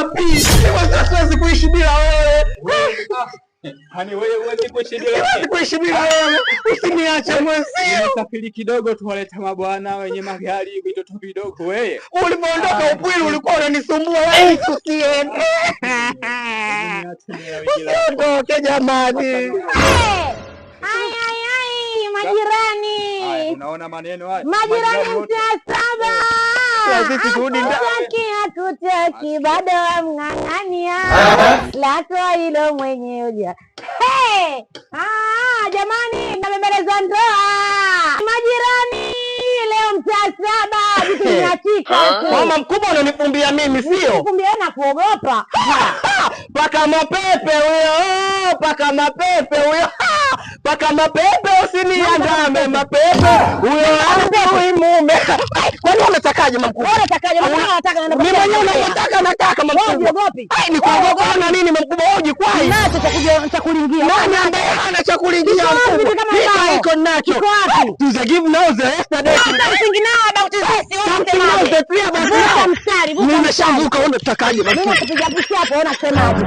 wapi? Siwezi kuishi bila wewe. Hani wewe huwezi kuishi bila wewe. Siwezi kuishi bila wewe. Usiniache mwenzio. Safiri kidogo tuwaleta mabwana wenye magari vitoto vidogo wewe. Ulipoondoka Upwili ulikuwa unanisumbua wewe usiende. Usiondoke jamani. Majirani. Unaona maneno haya? Majirani mtasaba. Sisi turudi ndani. Hatutaki bado mng'ang'ania. Lato hilo mwenye uja. Jamani nabembeleza ndoa. Majirani leo mtasaba. Vitu vinatika. Mama mkubwa unanifumbia mimi sio? Kufumbia na kuogopa. Paka mapepe huyo. Paka mapepe huyo. Paka mapepe usiniandame mapepe. Huyo hapo mume. Kwani unatakaje mkubwa? Unatakaje? Unataka nenda. Mimi mwenyewe nataka mkubwa. Uogopi? Ni kuogopa na nini mkubwa hoji kwani? Nacho cha kulingia. Nani ambaye hana cha kulingia mkubwa? Niko nacho. To give now the yesterday. Something now about this. Something now the three about. Mstari. Nimeshavuka unatakaje mkubwa? Mimi nakupiga picha hapo unasemaje?